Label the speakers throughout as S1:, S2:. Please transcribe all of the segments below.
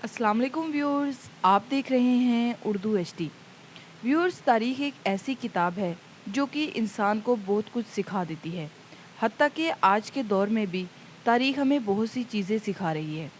S1: अस्सलाम वालेकुम व्यूअर्स, आप देख रहे हैं उर्दू एचडी। व्यूअर्स, तारीख़ एक ऐसी किताब है जो कि इंसान को बहुत कुछ सिखा देती है। हत्ता कि आज के दौर में भी तारीख़ हमें बहुत सी चीज़ें सिखा रही है।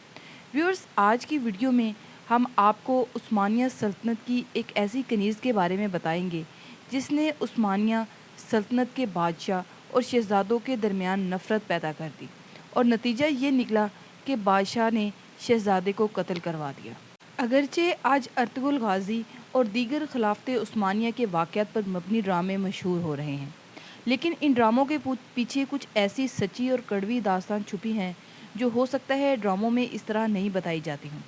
S1: व्यूअर्स, आज की वीडियो में हम आपको उस्मानिया सल्तनत की एक ऐसी कनीज़ के बारे में बताएंगे जिसने उस्मानिया सल्तनत के बादशाह और शहज़ादों के दरमियान नफ़रत पैदा कर दी, और नतीजा ये निकला कि बादशाह ने शहज़ादे को कत्ल करवा दिया। अगरचे आज अर्तुगरुल गाज़ी और दीगर खिलाफत उस्मानिया के वाक़यात पर मबनी ड्रामे मशहूर हो रहे हैं, लेकिन इन ड्रामों के पीछे कुछ ऐसी सच्ची और कड़वी दास्तान छुपी हैं जो हो सकता है ड्रामों में इस तरह नहीं बताई जाती हों।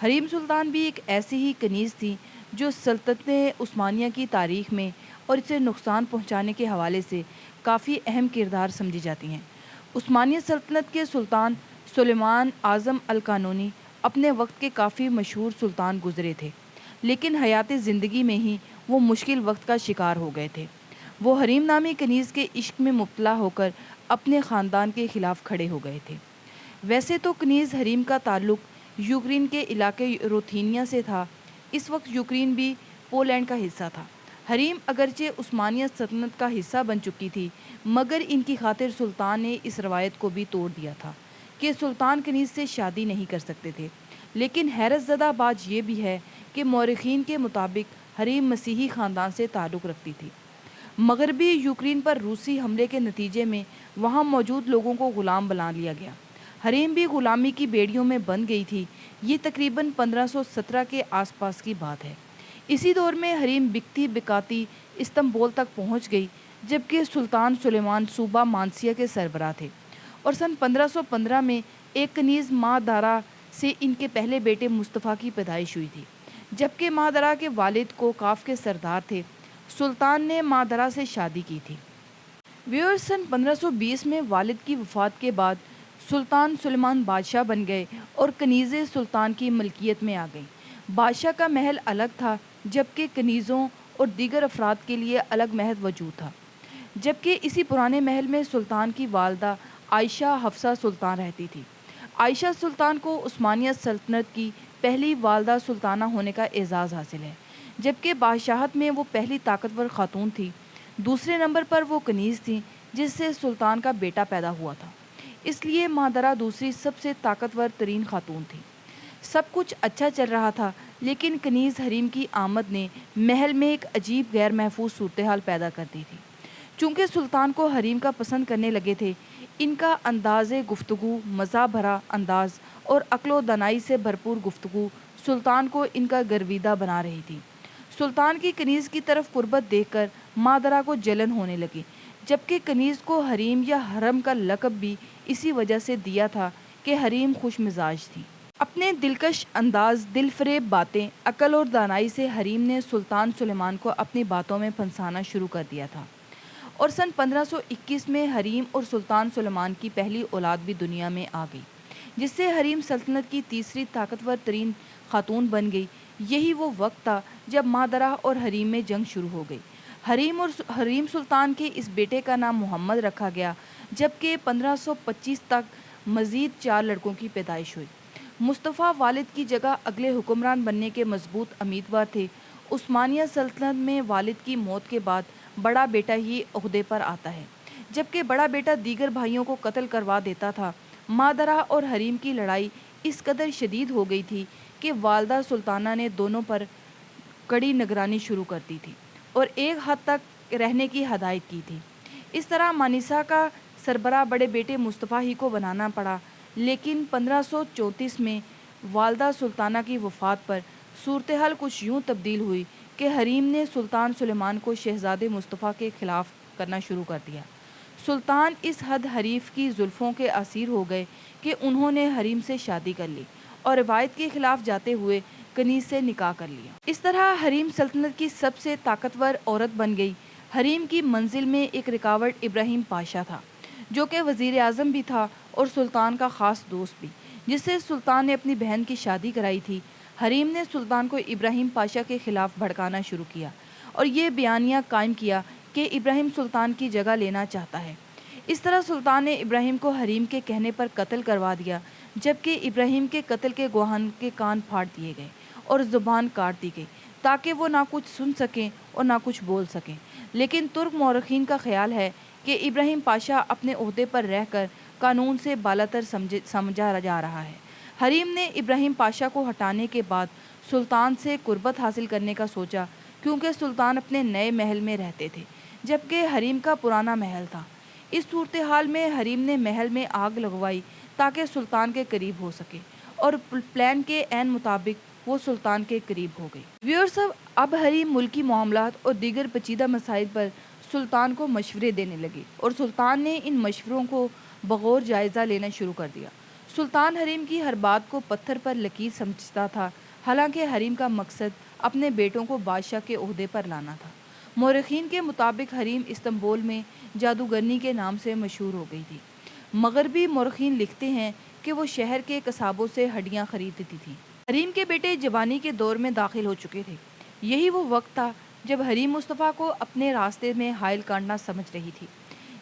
S1: हरीम सुल्तान भी एक ऐसी ही कनीज़ थी जो सल्तनत उस्मानिया की तारीख़ में और इसे नुकसान पहुँचाने के हवाले से काफ़ी अहम किरदार समझी जाती हैं। उस्मानिया सल्तनत के सुल्तान सुलेमान आज़म अल कानूनी अपने वक्त के काफ़ी मशहूर सुल्तान गुज़रे थे, लेकिन हयात ज़िंदगी में ही वो मुश्किल वक्त का शिकार हो गए थे। वो हरीम नामी कनीज़ के इश्क में मुब्तला होकर अपने ख़ानदान के ख़िलाफ़ खड़े हो गए थे। वैसे तो कनीज़ हरीम का ताल्लुक़ यूक्रेन के इलाके रोथीनिया से था। इस वक्त यूक्रेन भी पोलैंड का हिस्सा था। हरीम अगरचे उस्मानिया सल्तनत का हिस्सा बन चुकी थी, मगर इनकी खातिर सुल्तान ने इस रवायत को भी तोड़ दिया था कि सुल्तान कनीज़ से शादी नहीं कर सकते थे। लेकिन हैरत ज़दा बात यह भी है कि मौरख़ीन के मुताबिक हरीम मसीही ख़ानदान से ताल्लुक़ रखती थी। मगरबी यूक्रेन पर रूसी हमले के नतीजे में वहाँ मौजूद लोगों को ग़ुलाम बना लिया गया। हरीम भी ग़ुलामी की बेड़ियों में बंध गई थी। ये तकरीबन 1517 के आसपास की बात है। इसी दौर में हरीम बिकती बिकाती इस्तंबुल तक पहुँच गई, जबकि सुल्तान सुलेमान सूबा मानसिया के सरबराह थे। और सन 1515 में एक कनीज़ मादारा से इनके पहले बेटे मुस्तफ़ा की पैदाइश हुई थी, जबकि मादारा के वालिद कोकाफ के सरदार थे। सुल्तान ने मादारा से शादी की थी। व्यूअर्स, सन 1520 में वालिद की वफ़ात के बाद सुल्तान सुलेमान बादशाह बन गए और कनीज़ें सुल्तान की मलकियत में आ गईं। बादशाह का महल अलग था, जबकि कनीज़ों और दीगर अफराद के लिए अलग महल वजूद था। जबकि इसी पुराने महल में सुल्तान की वालदा आयशा हफ्सा सुल्तान रहती थी। आयशा सुल्तान को उस्मानिया सल्तनत की पहली वालदा सुल्ताना होने का एज़ाज़ हासिल है, जबकि बादशाहत में वो पहली ताकतवर खातून थी। दूसरे नंबर पर वो कनीज़ थी जिससे सुल्तान का बेटा पैदा हुआ था, इसलिए मादरा दूसरी सबसे ताकतवर तरीन खातून थी। सब कुछ अच्छा चल रहा था, लेकिन कनीज़ हरीम की आमद ने महल में एक अजीब गैर महफूज सूरत हाल पैदा कर दी थी। चूँकि सुल्तान को हरीम का पसंद करने लगे थे, इनका अंदाज़े गुफ्तगू, मज़ा भरा अंदाज़ और अक्ल व दानाई से भरपूर गुफ्तगू सुल्तान को इनका गर्विदा बना रही थी। सुल्तान की कनीज़ की तरफ कुर्बत देखकर मादरा को जलन होने लगी, जबकि कनीज़ को हरीम या हरम का लक़ब भी इसी वजह से दिया था कि हरीम खुश मिजाज थी। अपने दिलकश अंदाज़, दिलफरेब बातें, अक्ल और दानाई से हरीम ने सुल्तान सुलेमान को अपनी बातों में फंसाना शुरू कर दिया था। और सन 1521 में हरीम और सुल्तान सुलेमान की पहली औलाद भी दुनिया में आ गई, जिससे हरीम सल्तनत की तीसरी ताकतवर तरीन खातून बन गई। यही वो वक्त था जब मादरा और हरीम में जंग शुरू हो गई। हरीम सुल्तान के इस बेटे का नाम मोहम्मद रखा गया, जबकि 1525 तक मज़ीद 4 लड़कों की पैदाइश हुई। मुस्तफ़ा वालिद की जगह अगले हुक्मरान बनने के मजबूत उम्मीदवार थे। उस्मानिया सल्तनत में वालिद की मौत के बाद बड़ा बेटा ही ओहदे पर आता है, जबकि बड़ा बेटा दीगर भाइयों को कत्ल करवा देता था। मादरा और हरीम की लड़ाई इस कदर शदीद हो गई थी कि वालदा सुल्ताना ने दोनों पर कड़ी निगरानी शुरू कर दी थी और एक हद तक रहने की हदायत की थी। इस तरह मानिसा का सरबराह बड़े बेटे मुस्तफ़ा ही को बनाना पड़ा। लेकिन 1534 में वालदा सुल्ताना की वफ़ात पर सूरत हाल कुछ यूँ तब्दील हुई कि हरीम ने सुल्तान सुलेमान को शहज़ादे मुस्तफ़ा के ख़िलाफ़ करना शुरू कर दिया। सुल्तान इस हद हरीफ की जुल्फ़ों के असीर हो गए कि उन्होंने हरीम से शादी कर ली और रिवायत के ख़िलाफ़ जाते हुए कनीज़ से निकाह कर लिया। इस तरह हरीम सल्तनत की सबसे ताकतवर औरत बन गई। हरीम की मंजिल में एक रुकावट इब्राहिम पाशा था, जो कि वज़ीर आज़म भी था और सुल्तान का ख़ास दोस्त भी, जिससे सुल्तान ने अपनी बहन की शादी कराई थी। हरीम ने सुल्तान को इब्राहिम पाशा के ख़िलाफ़ भड़काना शुरू किया और ये बयानिया कायम किया कि इब्राहिम सुल्तान की जगह लेना चाहता है। इस तरह सुल्तान ने इब्राहिम को हरीम के कहने पर कत्ल करवा दिया, جبکہ ابراہیم کے قتل کے گواہان کے کان پھاڑ دیے گئے اور زبان کاٹ دی گئی تاکہ وہ نہ کچھ سن سکیں اور نہ کچھ بول سکیں۔ لیکن ترک مورخین کا خیال ہے کہ ابراہیم پاشا اپنے عہدے پر رہ کر قانون سے بالاتر سمجھا جا رہا ہے۔ حریم نے ابراہیم پاشا کو ہٹانے کے بعد سلطان سے قربت حاصل کرنے کا سوچا، کیونکہ سلطان اپنے نئے محل میں رہتے تھے جبکہ حریم کا پرانا محل تھا۔ اس صورتحال میں حریم نے محل میں آگ لگوائی تاکہ سلطان کے قریب ہو سکے، اور پلان کے عین مطابق وہ سلطان کے قریب ہو گئی۔ ویورز، اب حریم ملکی معاملات اور دیگر پیچیدہ مسائل پر سلطان کو مشورے دینے لگے، اور سلطان نے ان مشوروں کو بغور جائزہ لینا شروع کر دیا۔ سلطان حریم کی ہر بات کو پتھر پر لکیر سمجھتا تھا، حالانکہ حریم کا مقصد اپنے بیٹوں کو بادشاہ کے عہدے پر لانا تھا۔ مورخین کے مطابق حریم استنبول میں جادوگرنی کے نام سے مشہور ہو گئی تھی۔ مغربی مورخین لکھتے ہیں کہ وہ شہر کے قصابوں سے ہڈیاں خریدتی تھی۔ حریم کے بیٹے جوانی کے دور میں داخل ہو چکے تھے۔ یہی وہ وقت تھا جب حریم مصطفیٰ کو اپنے راستے میں حائل کاٹنا سمجھ رہی تھی،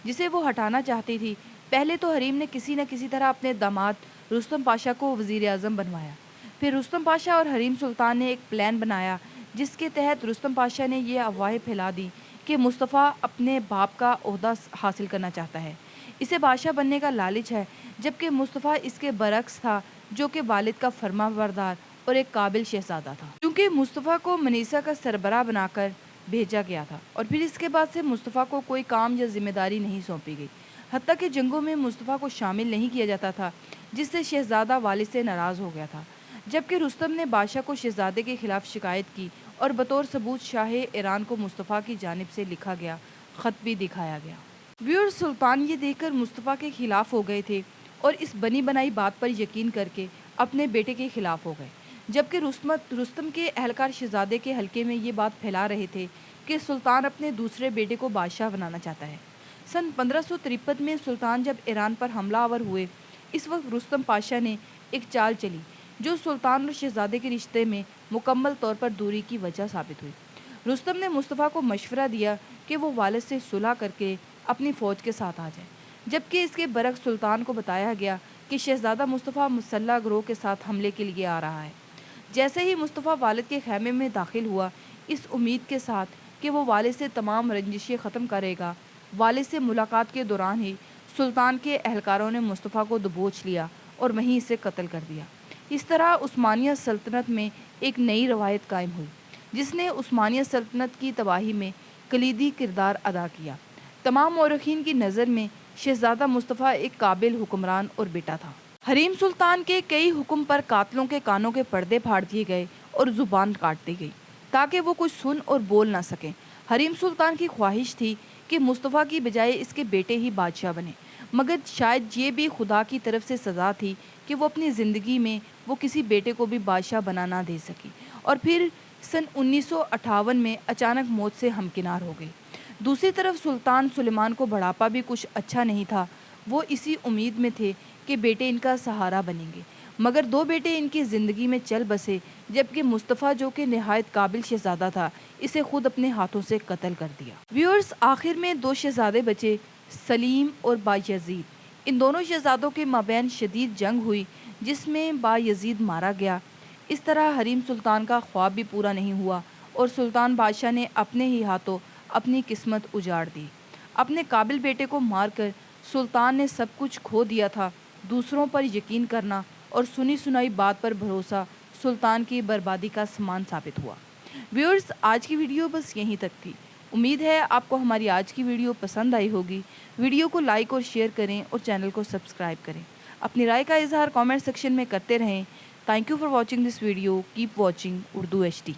S1: جسے وہ ہٹانا چاہتی تھی۔ پہلے تو حریم نے کسی نہ کسی طرح اپنے داماد رستم پاشا کو وزیر اعظم بنوایا۔ پھر رستم پاشا اور حریم سلطان نے ایک پلان بنایا جس کے تحت رستم پاشا نے یہ افواہیں پھیلا دی کہ مصطفیٰ اپنے باپ کا عہدہ حاصل کرنا چاہتا ہے، اسے بادشاہ بننے کا لالچ ہے، جبکہ مصطفیٰ اس کے برعکس تھا، جو کہ والد کا فرما بردار اور ایک قابل شہزادہ تھا، کیونکہ مصطفیٰ کو منیسا کا سربراہ بنا کر بھیجا گیا تھا، اور پھر اس کے بعد سے مصطفیٰ کو کوئی کام یا ذمہ داری نہیں سونپی گئی، حتیٰ کہ جنگوں میں مصطفیٰ کو شامل نہیں کیا جاتا تھا، جس سے شہزادہ والد سے ناراض ہو گیا تھا۔ جبکہ رستم نے بادشاہ کو شہزادے کے خلاف شکایت کی، اور بطور ثبوت شاہ ایران کو مصطفیٰ کی جانب سے لکھا گیا خط بھی دکھایا گیا۔ ویور سلطان یہ دیکھ کر مصطفیٰ کے خلاف ہو گئے تھے، اور اس بنی بنائی بات پر یقین کر کے اپنے بیٹے کے خلاف ہو گئے، جبکہ رستم کے اہلکار شہزادے کے حلقے میں یہ بات پھیلا رہے تھے کہ سلطان اپنے دوسرے بیٹے کو بادشاہ بنانا چاہتا ہے۔ سن 1553 میں سلطان جب ایران پر حملہ آور ہوئے، اس وقت رستم پاشا نے ایک چال چلی جو سلطان اور شہزادے کے رشتے میں مکمل طور پر دوری کی وجہ ثابت ہوئی۔ رستم نے مصطفیٰ کو مشورہ دیا کہ وہ والد سے صلح کر کے اپنی فوج کے ساتھ آ جائے، جبکہ اس کے برعکس سلطان کو بتایا گیا کہ شہزادہ مصطفیٰ مسلح گروہ کے ساتھ حملے کے لیے آ رہا ہے۔ جیسے ہی مصطفیٰ والد کے خیمے میں داخل ہوا، اس امید کے ساتھ کہ وہ والد سے تمام رنجشیں ختم کرے گا، والد سے ملاقات کے دوران ہی سلطان کے اہلکاروں نے مصطفیٰ کو دبوچ لیا اور وہیں اسے قتل کر دیا۔ اس طرح عثمانیہ سلطنت میں ایک نئی روایت قائم ہوئی، جس نے عثمانیہ سلطنت کی تباہی میں کلیدی کردار ادا کیا۔ تمام مورخین کی نظر میں شہزادہ مصطفیٰ ایک قابل حکمران اور بیٹا تھا۔ حریم سلطان کے کئی حکم پر قاتلوں کے کانوں کے پردے پھاڑ دیے گئے اور زبان کاٹ دی گئی تاکہ وہ کچھ سن اور بول نہ سکیں۔ حریم سلطان کی خواہش تھی کہ مصطفیٰ کی بجائے اس کے بیٹے ہی بادشاہ بنے، مگر شاید یہ بھی خدا کی طرف سے سزا تھی کہ وہ اپنی زندگی میں وہ کسی بیٹے کو بھی بادشاہ بنا نہ دے سکی، اور پھر سن 1958 میں اچانک موت سے ہمکنار ہو گئی۔ دوسری طرف سلطان سلیمان کو بڑھاپا بھی کچھ اچھا نہیں تھا، وہ اسی امید میں تھے کہ بیٹے ان کا سہارا بنیں گے، مگر دو بیٹے ان کی زندگی میں چل بسے، جبکہ مصطفیٰ جو کہ نہایت قابل شہزادہ تھا، اسے خود اپنے ہاتھوں سے قتل کر دیا۔ ویورز، آخر میں دو شہزادے بچے، سلیم اور بایزید۔ ان دونوں شہزادوں کے مابین شدید جنگ ہوئی جس میں بایزید مارا گیا۔ اس طرح حریم سلطان کا خواب بھی پورا نہیں ہوا، اور سلطان بادشاہ نے اپنے ہی ہاتھوں اپنی قسمت اجاڑ دی۔ اپنے قابل بیٹے کو مار کر سلطان نے سب کچھ کھو دیا تھا۔ دوسروں پر یقین کرنا اور سنی سنائی بات پر بھروسہ سلطان کی بربادی کا سامان ثابت ہوا۔ ویورز، آج کی ویڈیو بس یہیں تک تھی۔ امید ہے آپ کو ہماری آج کی ویڈیو پسند آئی ہوگی۔ ویڈیو کو لائک اور شیئر کریں اور چینل کو سبسکرائب کریں۔ اپنی رائے کا اظہار کامنٹ سیکشن میں کرتے رہیں۔ Thank you for watching this video. Keep watching Urdu HD۔